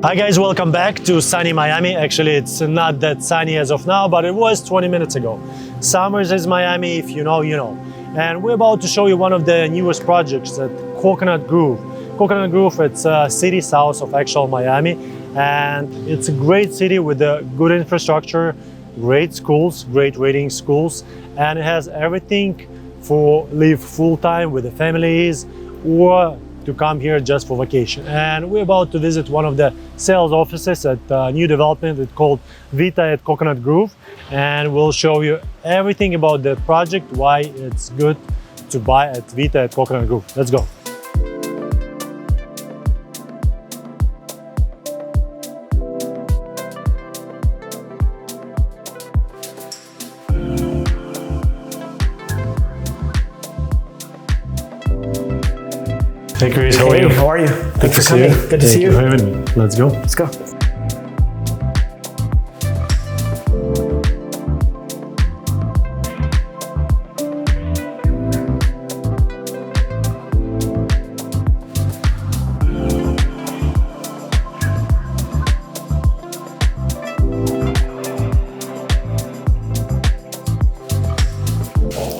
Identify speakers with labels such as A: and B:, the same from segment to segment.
A: Hi guys, welcome back to sunny Miami. Actually, it's not that sunny as of now, but it was 20 minutes ago. Summers is Miami, if you know, you know. And we're about to show you one of the newest projects at Coconut Grove. Coconut Grove, it's a city south of actual Miami, and it's a great city with a good infrastructure, great schools, great rating schools, and it has everything for live full-time with the families or to come here just for vacation. And we're about to visit one of the sales offices at a new development. It's called Vita at Coconut Grove, and we'll show you everything about the project, why it's good to buy at Vita at Coconut Grove. Let's go. Hey Chris, how are you?
B: How are you?
A: Good to see you.
B: Good to see you.
A: Thank you for having me. Let's go.
B: Let's go.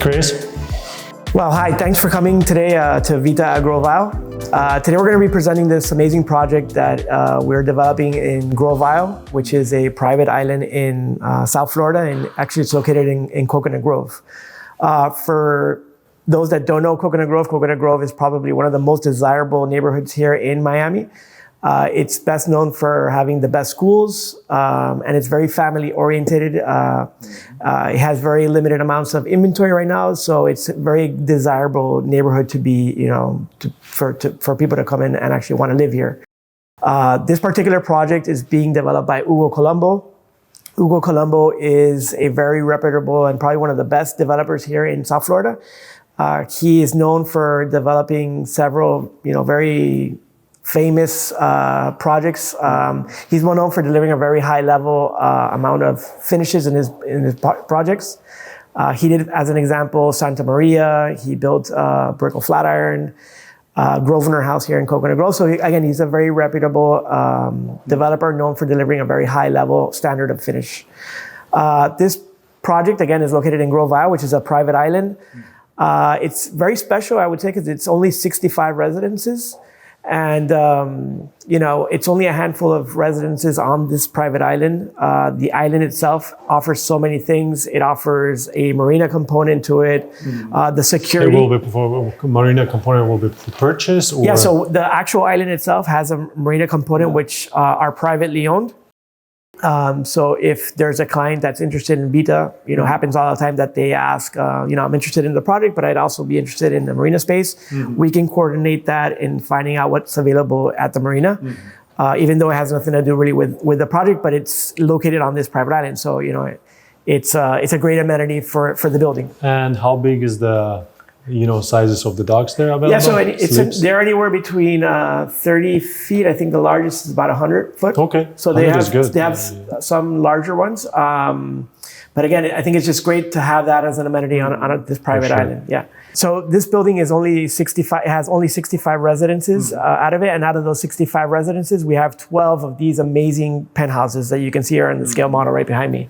A: Chris?
B: Well, hi, thanks for coming today to Vita at Grovile. Today we're going to be presenting this amazing project that we're developing in Grovile, which is a private island in South Florida, and actually it's located in Coconut Grove. For those that don't know Coconut Grove is probably one of the most desirable neighborhoods here in Miami. It's best known for having the best schools, and it's very family oriented. It has very limited amounts of inventory right now, so it's a very desirable neighborhood to be, for people to come in and actually want to live here. This particular project is being developed by Colombo. Colombo is a very reputable and probably one of the best developers here in South Florida. He is known for developing several, very famous projects. He's well known for delivering a very high level amount of finishes in his projects. He did, as an example, Santa Maria. He built Brickell Flatiron, Grosvenor House here in Coconut Grove. So again, he's a very reputable developer known for delivering a very high level standard of finish. This project, again, is located in Grovile, which is a private island. It's very special, I would say, because it's only 65 residences. And, it's only a handful of residences on this private island. The island itself offers so many things. It offers a marina component to it. The security.
A: Marina component will be for purchase? Or?
B: Yeah, so the actual island itself has a marina component, which are privately owned. So if there's a client that's interested in Vita, happens all the time that they ask, I'm interested in the project, but I'd also be interested in the marina space. We can coordinate that in finding out what's available at the marina, even though it has nothing to do really with the project, but it's located on this private island. So, it's a great amenity for the building.
A: And how big is the sizes of the docks there available?
B: Yeah, so they're anywhere between 30 feet. I think the largest is about 100 foot.
A: Okay.
B: So they have some larger ones. But again, I think it's just great to have that as an amenity on this private island. Yeah. So this building is only 65. It has only 65 residences out of it, and out of those 65 residences, we have 12 of these amazing penthouses that you can see here in the scale model right behind me.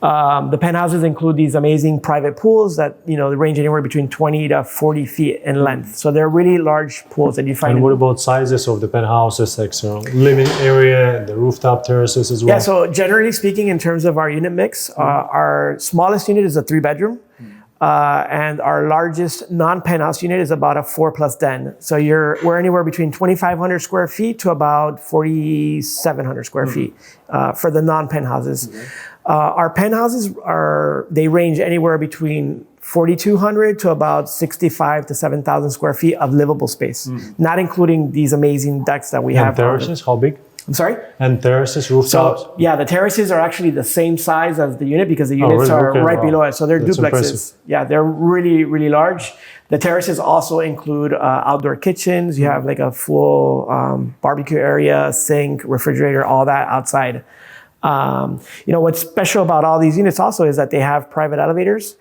B: The penthouses include these amazing private pools that, they range anywhere between 20 to 40 feet in length. So they're really large pools that you find.
A: And what about sizes of the penthouses, like living area and the rooftop terraces as well?
B: Yeah, so generally speaking, in terms of our unit mix, our smallest unit is a 3-bedroom. And our largest non-penthouse unit is about a 4+ den. So we're anywhere between 2,500 square feet to about 4,700 square feet for the non-penthouses. Our penthouses they range anywhere between 4,200 to about 65 to 7,000 square feet of livable space, not including these amazing decks that we have.
A: And terraces, how big?
B: I'm sorry?
A: And terraces, rooftops?
B: So, yeah, the terraces are actually the same size as the unit because the units are right below it. So they're duplexes. Impressive. Yeah, they're really, really large. The terraces also include outdoor kitchens. You have like a full barbecue area, sink, refrigerator, all that outside. What's special about all these units also is that they have private elevators.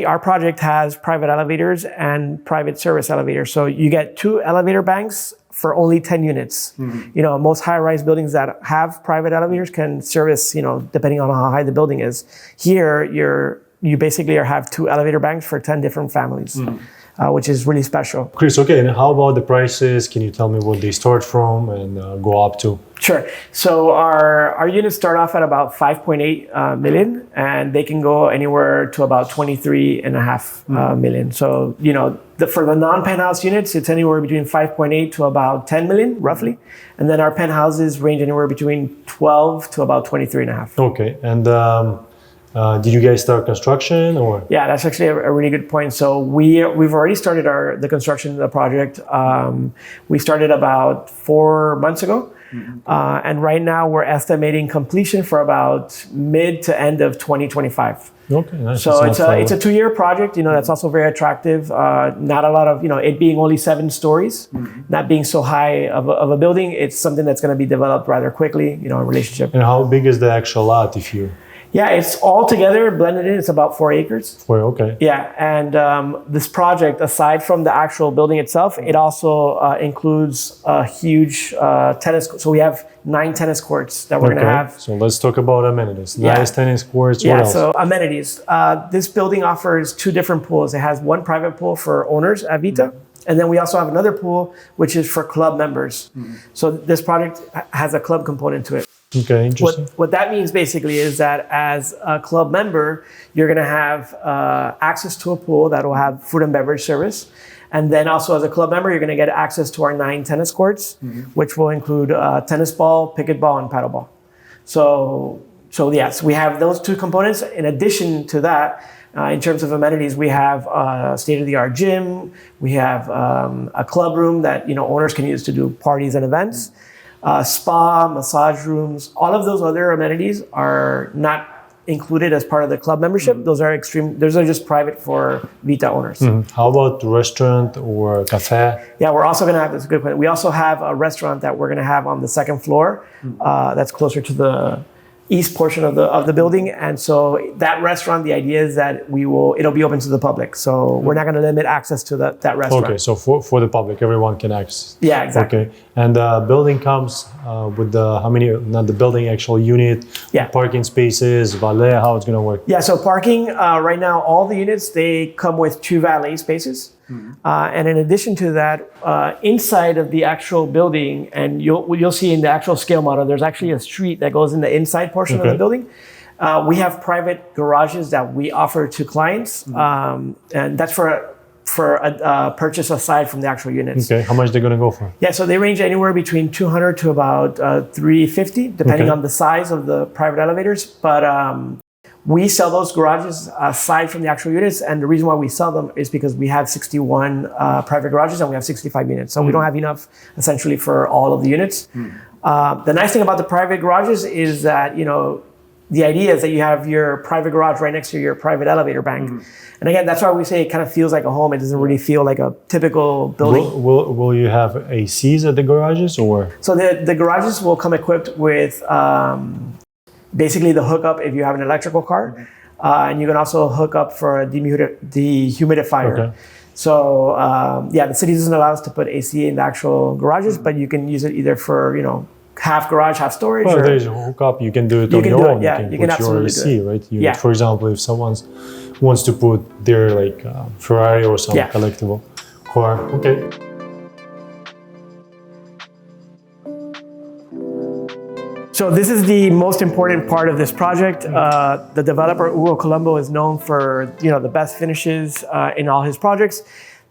B: Our project has private elevators and private service elevators. So you get 2 elevator banks for only 10 units. Most high-rise buildings that have private elevators can service, depending on how high the building is. Here, you basically have 2 elevator banks for 10 different families. Which is really special.
A: Chris, okay, and how about the prices? Can you tell me what they start from and go up to?
B: Sure. So our units start off at about 5.8 million, and they can go anywhere to about 23.5 million. So, for the non-penthouse units, it's anywhere between 5.8 to about 10 million, roughly. And then our penthouses range anywhere between 12 to about 23.5.
A: Okay, and did you guys start construction or?
B: Yeah, that's actually a really good point. So we've already started the construction of the project. We started about 4 months ago. And right now we're estimating completion for about mid to end of 2025.
A: Okay, nice.
B: So it's a 2-year project. That's also very attractive. Not a lot of, it being only 7 stories, not being so high of a building. It's something that's going to be developed rather quickly, a relationship.
A: And how big is the actual lot
B: Yeah, it's all together blended in. It's about 4 acres.
A: Okay.
B: Yeah, and this project, aside from the actual building itself, it also includes a huge tennis. So we have 9 tennis courts that we're going to have.
A: So let's talk about amenities. Nice tennis courts.
B: Yeah.
A: What else?
B: So amenities. This building offers 2 different pools. It has 1 private pool for owners at Vita. And then we also have another pool, which is for club members. So this project has a club component to it.
A: Okay, interesting.
B: What that means basically is that as a club member, you're going to have access to a pool that will have food and beverage service. And then also as a club member, you're going to get access to our 9 tennis courts, which will include tennis ball, pickleball, and paddleball. So yes, we have those 2 components. In addition to that, in terms of amenities, we have a state-of-the-art gym. We have a club room that owners can use to do parties and events. Spa, massage rooms, all of those other amenities are not included as part of the club membership. Those are just private for Vita owners.
A: How about restaurant or cafe?
B: Yeah, we're also going to have this good point. We also have a restaurant that we're going to have on the 2nd floor. That's closer to the east portion of the building, and so that restaurant, the idea is that it'll be open to the public. So we're not going to limit access to that restaurant.
A: Okay, so for the public, everyone can access.
B: Yeah, exactly.
A: Okay, and the building comes with not the building, actual unit, parking spaces, valet, how it's going to work?
B: Yeah, so parking right now, all the units they come with 2 valet spaces. And in addition to that, inside of the actual building, and you'll see in the actual scale model, there's actually a street that goes in the inside portion of the building. We have private garages that we offer to clients, and that's for a purchase aside from the actual units.
A: Okay, how much they're going to go for?
B: Yeah, so they range anywhere between 200 to about 350, depending on the size of the private elevators. But we sell those garages aside from the actual units, and the reason why we sell them is because we have 61 private garages and we have 65 units. So we don't have enough essentially for all of the units. The nice thing about the private garages is that, the idea is that you have your private garage right next to your private elevator bank. And again, that's why we say it kind of feels like a home. It doesn't really feel like a typical building.
A: Will you have ACs at the garages or? So
B: the garages will come equipped with basically the hookup if you have an electrical car. And you can also hook up for a dehumidifier. Okay. So the city doesn't allow us to put AC in the actual garages, but you can use it either for, half garage, half storage.
A: Well, there's a hookup. You can do it on your own.
B: Yeah, you can
A: put your AC, right?
B: Yeah.
A: For example, if someone wants to put their Ferrari or some collectible car. Okay.
B: So this is the most important part of this project. The developer, Colombo, is known for the best finishes in all his projects.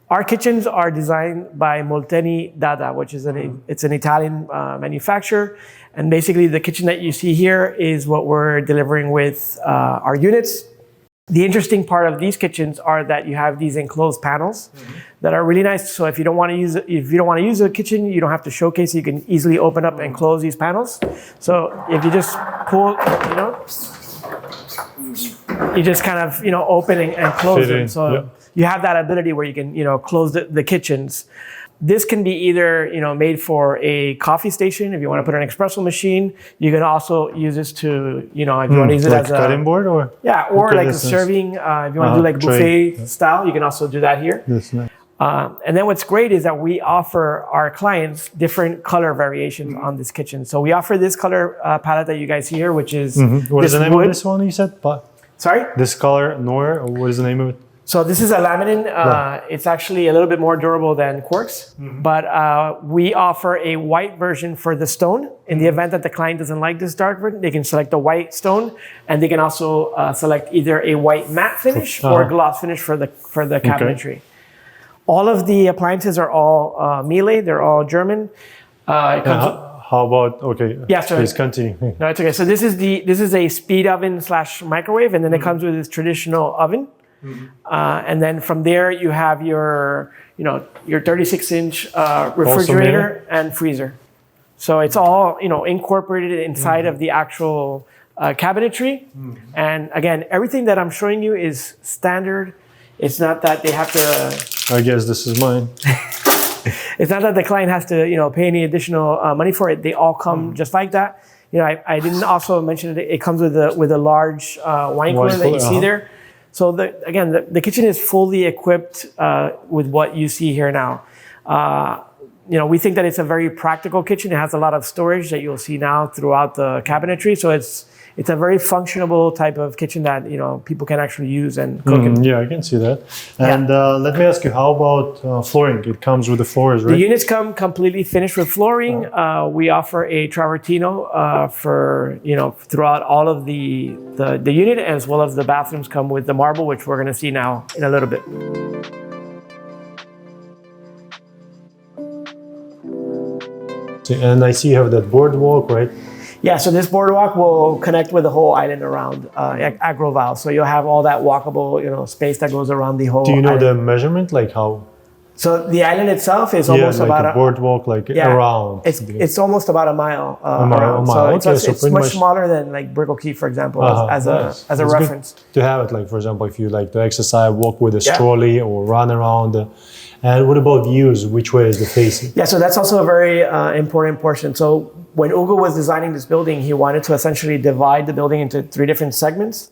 B: Our kitchens are designed by Molteni Dada, which is it's an Italian manufacturer. And basically the kitchen that you see here is what we're delivering with our units. The interesting part of these kitchens are that you have these enclosed panels that are really nice. So if you don't want to use a kitchen, you don't have to showcase. You can easily open up and close these panels. So if you just pull, you just kind of open and close them. So you have that ability where you can close the kitchens. This can be either, made for a coffee station. If you want to put an espresso machine, you can also use this to, if you want to use it as a
A: cutting board, or
B: or like a serving. If you want to do like buffet style, you can also do that here.
A: That's nice.
B: And then what's great is that we offer our clients different color variations on this kitchen. So we offer this color palette that you guys see here, which is
A: What is the name of this one? You said,
B: Sorry,
A: this color Noir. Or what is the name of it?
B: So this is a laminin. It's actually a little bit more durable than quartz, but we offer a white version for the stone. In the event that the client doesn't like this dark version, they can select the white stone, and they can also select either a white matte finish or a gloss finish for the cabinetry. All of the appliances are all Miele. They're all German.
A: How about please continue.
B: No, it's okay. So this is a speed oven / microwave, and then it comes with this traditional oven. And then from there you have your 36-inch refrigerator and freezer. So it's all incorporated inside of the actual cabinetry. And again, everything that I'm showing you is standard. It's not that they have to.
A: I guess this is mine.
B: It's not that the client has to pay any additional money for it. They all come just like that. I didn't also mention that it comes with a large wine cooler that you see there. So the kitchen is fully equipped with what you see here now. We think that it's a very practical kitchen. It has a lot of storage that you'll see now throughout the cabinetry. So it's a very functional type of kitchen that people can actually use and cook in.
A: Yeah, I can see that. And let me ask you, how about flooring? It comes with the floors, right?
B: The units come completely finished with flooring. We offer a travertino for throughout all of the unit, as well as the bathrooms come with the marble, which we're going to see now in a little bit.
A: And I see you have that boardwalk, right?
B: Yeah, so this boardwalk will connect with the whole island around Agrovale. So you'll have all that walkable, space that goes around the whole
A: Do you know
B: island.
A: the measurement, like how?
B: So the island itself is almost
A: like
B: about
A: a boardwalk, around.
B: It's almost about a mile.
A: Mile.
B: So
A: Okay,
B: it's much smaller than like Brickell Key, for example, as a reference.
A: To have it, like for example, if you like to exercise, walk with a trolley or run around. And what about views? Which way is the facing?
B: Yeah, so that's also a very important portion. So when Ugo was designing this building, he wanted to essentially divide the building into 3 different segments.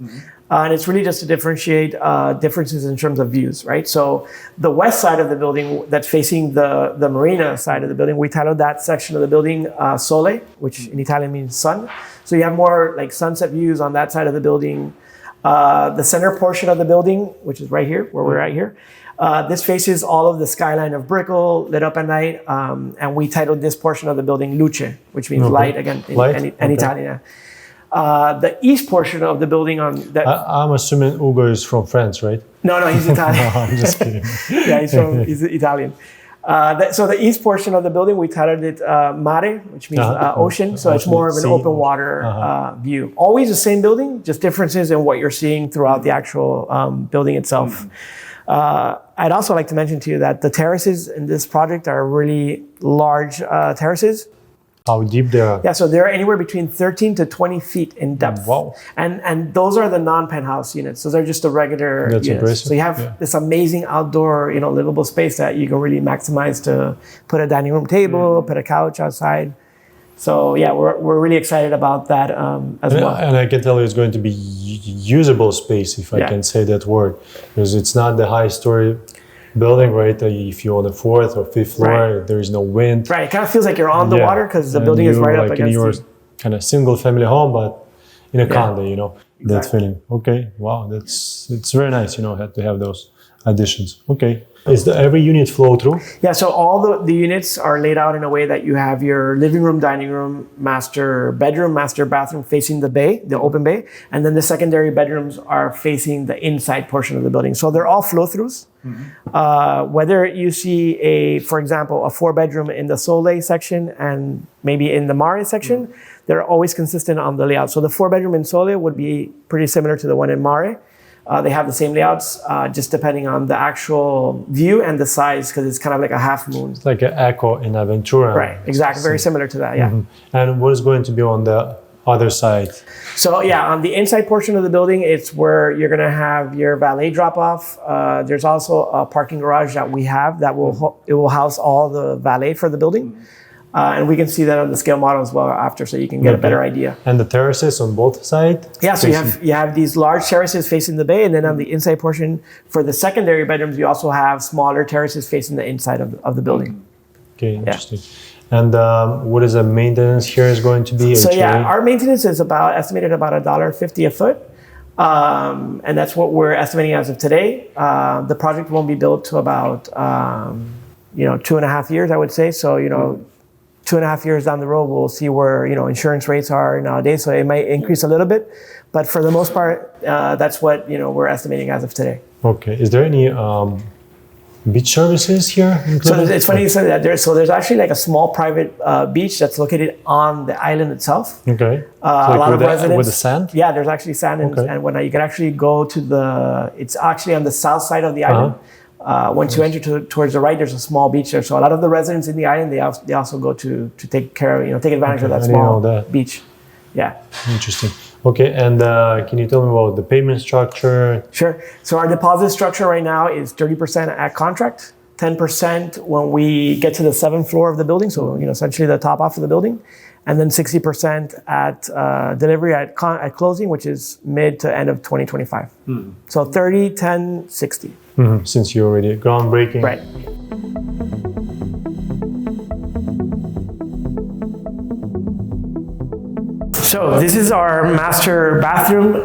B: And it's really just to differentiate differences in terms of views, right? So the west side of the building that's facing the marina side of the building, we titled that section of the building Sole, which in Italian means sun. So you have more like sunset views on that side of the building. The center portion of the building, which is right here, where we're at here, this faces all of the skyline of Brickell, lit up at night, and we titled this portion of the building Luce, which means light, again, in Italian. The east portion of the building on that...
A: I'm assuming Ugo is from France, right?
B: No, he's Italian.
A: No, I'm just kidding.
B: Yeah, he's Italian. So the east portion of the building, we titled it Mare, which means ocean. So it's more of an open water view. Always the same building, just differences in what you're seeing throughout the actual building itself. I'd also like to mention to you that the terraces in this project are really large terraces.
A: How deep they are?
B: Yeah, so they're anywhere between 13 to 20 feet in depth.
A: Wow.
B: And those are the non-penthouse units. Those are just the regular units.
A: Impressive.
B: So you have this amazing outdoor, livable space that you can really maximize to put a dining room table, put a couch outside. So yeah, we're really excited about that as well.
A: And I can tell you it's going to be usable space, if I can say that word, because it's not the high story building, right? If you're on the 4th or 5th floor, there is no wind.
B: Right, it kind of feels like you're on the water because the building is right up against you.
A: You're kind of single family home, but in a condo, that feeling. Okay, wow, it's very nice, to have those additions. Okay. Is every unit flow through? Yeah,
B: so all the units are laid out in a way that you have your living room, dining room, master bedroom, master bathroom facing the bay, the open bay, and then the secondary bedrooms are facing the inside portion of the building. So they're all flow-throughs. Whether you see for example, a 4-bedroom in the Sole section and maybe in the Mare section, they're always consistent on the layout. So the 4-bedroom in Sole would be pretty similar to the one in Mare. They have the same layouts, just depending on the actual view and the size, because it's kind of like a half moon.
A: It's like an Echo in Aventura.
B: Right, exactly. Very similar to that, yeah.
A: And what is going to be on the other side?
B: So yeah, on the inside portion of the building, it's where you're gonna have your valet drop off. There's also a parking garage that we have that will house all the valet for the building. And we can see that on the scale model as well after, so you can get a better idea.
A: And the terraces on both sides?
B: Yeah, so you have these large terraces facing the bay, and then on the inside portion for the secondary bedrooms, you also have smaller terraces facing the inside of the building.
A: Okay, interesting. Yeah. And what is the maintenance here is going to be?
B: So yeah, our maintenance is estimated about $1.50 a foot. And that's what we're estimating as of today. The project won't be built to about 2.5 years, I would say. So, 2.5 years down the road, we'll see where, insurance rates are nowadays. So it might increase a little bit, but for the most part, that's what, we're estimating as of today.
A: Okay. Is there any beach services here included?
B: So it's funny you said that. There's actually like a small private beach that's located on the island itself.
A: Okay.
B: A lot of residents.
A: With the sand?
B: Yeah, there's actually sand and whatnot. You can actually go to it's actually on the south side of the island. Once you enter towards the right, there's a small beach there. So a lot of the residents in the island, they also go to take care of, take advantage of that small beach. Yeah.
A: Interesting. Okay, and can you tell me about the payment structure?
B: Sure. So our deposit structure right now is 30% at contract, 10% when we get to the 7th floor of the building. So, essentially the top off of the building. And then 60% at delivery at closing, which is mid to end of 2025. So 30, 10, 60.
A: Since you're already groundbreaking.
B: Right. So this is our master bathroom.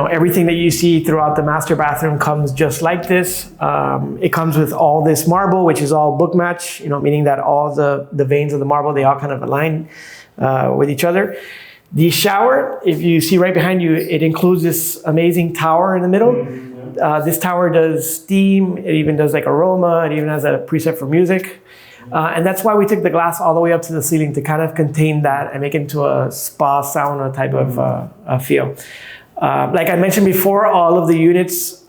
B: Everything that you see throughout the master bathroom comes just like this. It comes with all this marble, which is all book match, meaning that all the veins of the marble, they all kind of align with each other. The shower, if you see right behind you, it includes this amazing tower in the middle. This tower does steam. It even does like aroma. It even has a preset for music. And that's why we took the glass all the way up to the ceiling to kind of contain that and make it into a spa sauna type of feel. Like I mentioned before, all of the units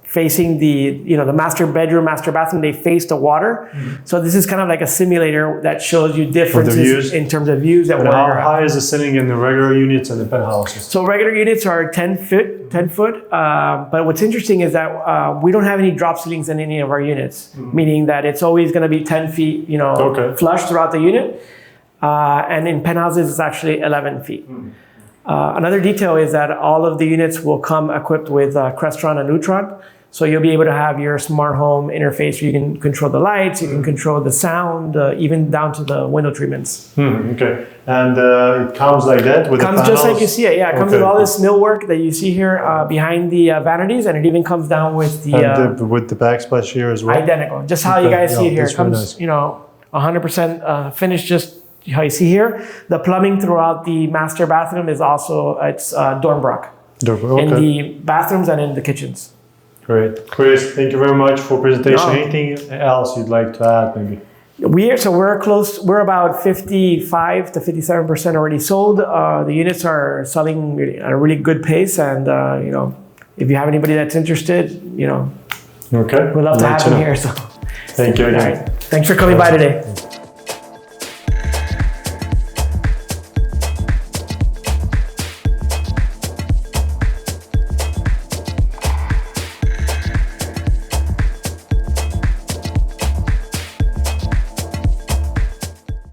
B: facing the master bedroom, master bathroom, they face the water. So this is kind of like a simulator that shows you differences in terms of views.
A: How high is the ceiling in the regular units and the penthouses?
B: So regular units are 10 foot. But what's interesting is that we don't have any drop ceilings in any of our units, meaning that it's always going to be 10 feet, flush throughout the unit. And in penthouses, it's actually 11 feet. Another detail is that all of the units will come equipped with Crestron and Neutron. So you'll be able to have your smart home interface where you can control the lights, you can control the sound, even down to the window treatments.
A: Okay. And it comes like that with the panels?
B: It comes just like you see it. Yeah, it comes with all this millwork that you see here behind the vanities, and it even comes down with the...
A: with the backsplash here as well?
B: Identical. Just how you guys see it here. It comes, 100% finished, just how you see here. The plumbing throughout the master bathroom is also, it's Dornbrock. In the bathrooms and in the kitchens.
A: Great. Chris, thank you very much for presentation. Anything else you'd like to add maybe?
B: We're close. We're about 55 to 57% already sold. The units are selling at a really good pace, and if you have anybody that's interested,
A: okay,
B: we'd love to have them here. So
A: thank you again.
B: All right. Thanks for coming by today.